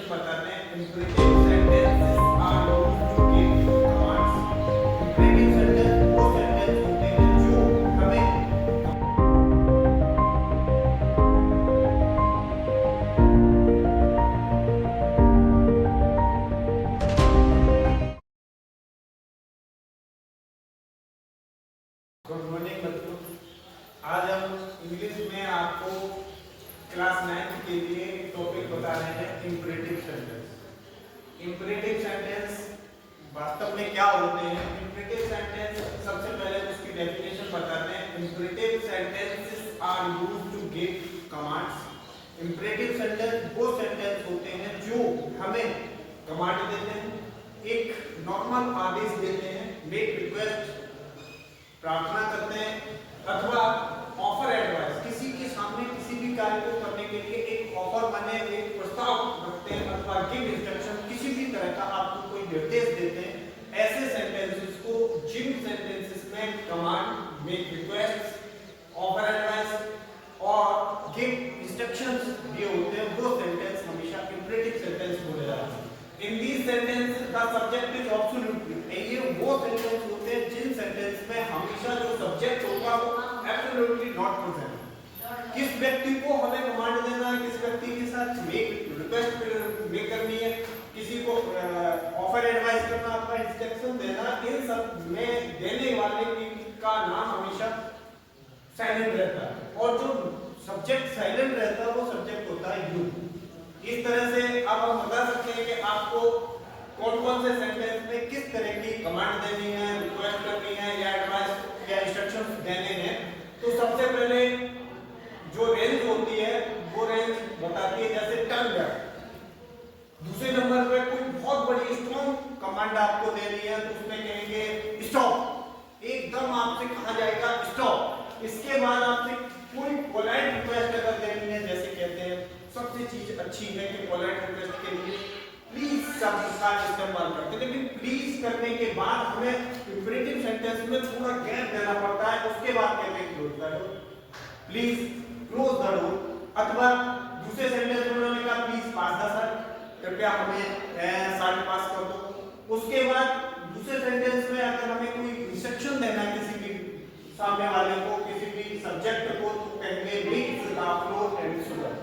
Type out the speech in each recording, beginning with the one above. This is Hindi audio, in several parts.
डेफिनेशन बताते हैं। Imperative sentences are used to give commands. Imperative sentence वो सेंटेंस होते हैं जो हमें गुड मॉर्निंग बच्चों। आज हम इंग्लिश में आपको क्लास 9 के लिए टॉपिक बता रहे हैं इंपरेटिव सेंटेंस। इंपरेटिव सेंटेंस वास्तव में क्या होते हैं? इंपरेटिव सेंटेंस सबसे पहले उसकी डेफिनेशन बताते हैं। Imperative sentences are used to give commands. Imperative sentence वो सेंटेंस होते हैं जो हमें कमांड देते हैं, एक नॉर्मल आदेश देते हैं, मेक रिक्वेस्ट प्रार्थना करते हैं, अथवा ऑफर एडवाइस, किसी के सामने किसी भी कार्य को करने के लिए एक ऑफर माने एक प्रस्ताव रखते हैं, अथवा गिव इंस्ट्रक्शन, किसी भी तरह का आपको कोई निर्देश देते हैं। ऐसे सेंटेंसेस को जिन सेंटेंसेस में command, make request, offer advice और गिव इंस्ट्रक्शंस दिए होते हैं, वो सेंटेंस हमेशा इंपरेटिव सेंटेंस बोले जाते हैं। In these sentences the subject is absolutely, ये वो सेंटेंस होते हैं जिन सेंटेंस में हमेशा जो सब्जेक्ट होगा वो एब्सोल्युटली नॉट प्रेजेंट। किस व्यक्ति को हमें कमांड देना है, किस व्यक्ति के साथ मेक रिक्वेस्ट मेक करनी है, किसी को ऑफर एडवाइस करना अथवा इंस्ट्रक्शन देना, इन सब में देने वाले का नाम हमेशा साइलेंट रहता है, और जो सब्जेक्ट साइलेंट रहता है वो सब्जेक्ट होता है यू। इस तरह से अब हम बता सकते हैं कि आपको कौन कौन से सेंटेंस में किस तरह की कमांड देनी है, रिक्वेस्ट करनी है या एडवाइस या इंस्ट्रक्शंस देने हैं। तो सबसे पहले जो रेंज होती है वो रेंज बताती है, जैसे टर्न बैक। दूसरे नंबर पे कोई बहुत बड़ी स्ट्रॉन्ग कमांड आपको देनी है तो उसमें कहेंगे स्टॉप, एकदम आपसे कहा जाएगा स्टॉप। इसके बाद आपसे कोई पोलाइट रिक्वेस्ट अगर देनी है, जैसे कहते हैं सबसे चीज अच्छी है कि पोलाइट रिक्वेस्ट के लिए प्लीज शब्द का इस्तेमाल करते हैं, लेकिन प्लीज करने के बाद हमें इंपरेटिव सेंटेंस में थोड़ा गैप देना पड़ता है। उसके बाद कहते हैं close the door, please close the door. अथवा दूसरे सेंटेंस में उन्होंने कहा प्लीज पास द सर, कृपया हमें साढ़े पास कर दो। उसके बाद दूसरे सेंटेंस में अगर हमें कोई इंस्ट्रक्शन देना है किसी भी सामने वाले को, किसी भी सब्जेक्ट को, तो कहेंगे mix the floor and sugar,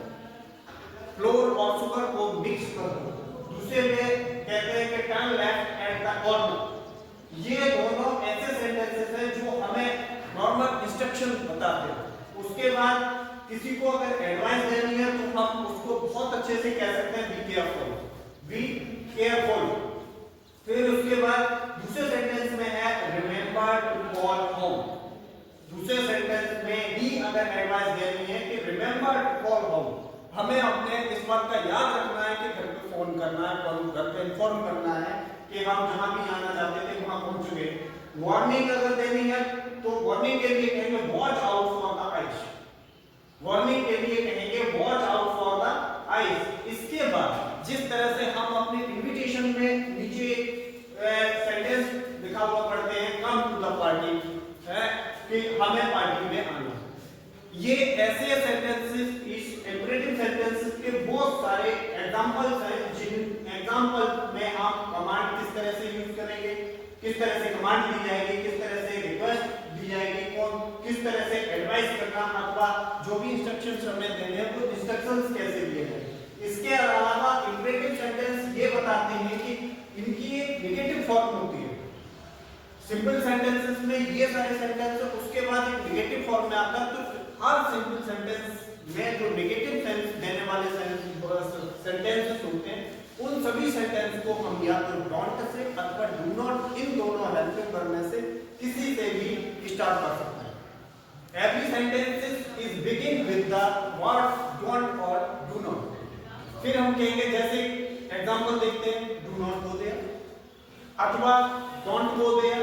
floor और शुगर को मिक्स कर दो। दूसरे में कहते हैं कि turn left at the corner. ये दोनों ऐसे सेंटेंसेस हैं जो हमें नॉर्मल इंस्ट्रक्शन बताते हैं। उसके बाद किसी को अगर एडवाइस देनी है तो हम उसको बहुत अच्छे से कह सकते हैं बी केयरफुल, बी केयरफुल। फिर उसके बाद दूसरे सेंटेंस में है रिमेंबर टू कॉल होम। दूसरे सेंटेंस में भी अगर एडवाइस देनी है कि रिमेंबर टू कॉल होम, हमें अपने इस बात का याद रखना है कि घर पे फोन करना है, घर पे इन्फॉर्म करना है कि हम जहां भी आना चाहते थे वहां पहुंच चुके। वार्निंग अगर देनी है तो वार्निंग के लिए कहेंगे watch out for the ice, warning के लिए कहेंगे watch out for the ice. इसके बाद जिस तरह से हम अपने इनविटेशन में नीचे सेंटेंस लिखा हुआ पढ़ते हैं कम टू द पार्टी, है कि हमें पार्टी में आना, ये ऐसे सेंटेंसेस, इस इंपरेटिव सेंटेंसेस के बहुत सारे एग्जांपल्स हैं जिन एग्जांपल में हम कमांड किस तरह से यूज करेंगे, किस तरह से कमांड दी जाएगी, किस तरह से रिक्वेस्ट दी जाएगी, कौन किस तरह से एडवाइस करना अथवा जो भी इंस्ट्रक्शंस हमें देने हैं वो इंस्ट्रक्शंस कैसे दिए जाएंगे। इसके अलावा इंपरेटिव सेंटेंस ये बताते हैं कि इनकी एक नेगेटिव फॉर्म होती है। सिंपल सेंटेंसेस में ये सारे सेंटेंस, उसके बाद एक नेगेटिव फॉर्म में आता है। तो हर सिंपल सेंटेंस में जो नेगेटिव सेंस देने वाले सेंटेंसेस होते हैं उन सभी सेंटेंस को हम या तो डोंट से अथवा डू नॉट, इन दोनों हेल्पिंग वर्ब में से किसी से भी स्टार्ट कर सकते हैं। Every sentence is begin with the word don't और डू नॉट। फिर हम कहेंगे, जैसे एग्जांपल देखते हैं, डू नॉट गो देयर अथवा डोंट गो देयर।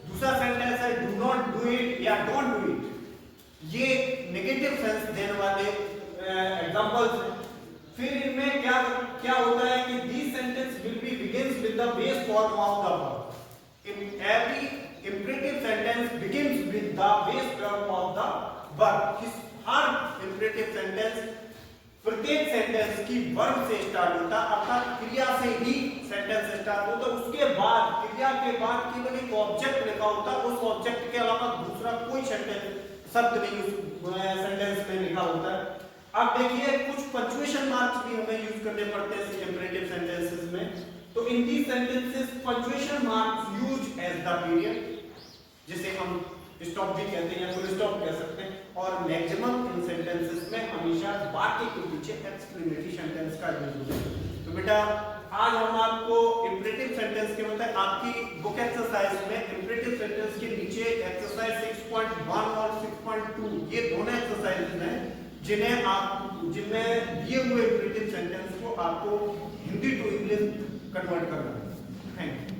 दूसरा सेंटेंस है डू नॉट डू इट या डोंट डू इट। ये नेगेटिव सेंस देने वाले एग्जांपल्स हैं। फिर इनमें क्या क्या होता है कि this sentence will be begins with the base form of the verb. In every imperative sentence begins with the base form of the verb. Her imperative sentence प्रत्येक सेंटेंस की वर्ब से स्टार्ट होता, अर्थात क्रिया से ही सेंटेंस स्टार्ट होता, उसके बाद क्रिया के बाद केवल एक ऑब्जेक्ट लिखा होता, उस ऑब्जेक्ट के अलावा दूसरा कोई सेंटेंस शब्द नहीं उस सेंटेंस में लिखा होता है। अब देखिए कुछ पंक्चुएशन मार्क्स भी हमें यूज करने पड़ते हैं इंपरेटिव सेंटेंसेस में। तो in the sentences punctuation marks use as the period, जिसे हम स्टॉप भी कहते हैं या फुल स्टॉप कह सकते हैं, और मैक्सिमम इन सेंटेंसेस में हमेशा वाक्य के पीछे एक्सक्लेमेटरी सेंटेंस का यूज होता है। तो बेटा आज हम आपको इंपरेटिव सेंटेंस के मतलब आपकी बुक एक्सरसाइज में इंपरेटिव सेंटेंस के नीचे एक्सरसाइज 6.1 और 6.2 ये दोनों एक्सरसाइजेज हैं जिनमें दिए हुए इंपरेटिव सेंटेंस को आपको हिंदी टू इंग्लिश कन्वर्ट करना है। Thank you.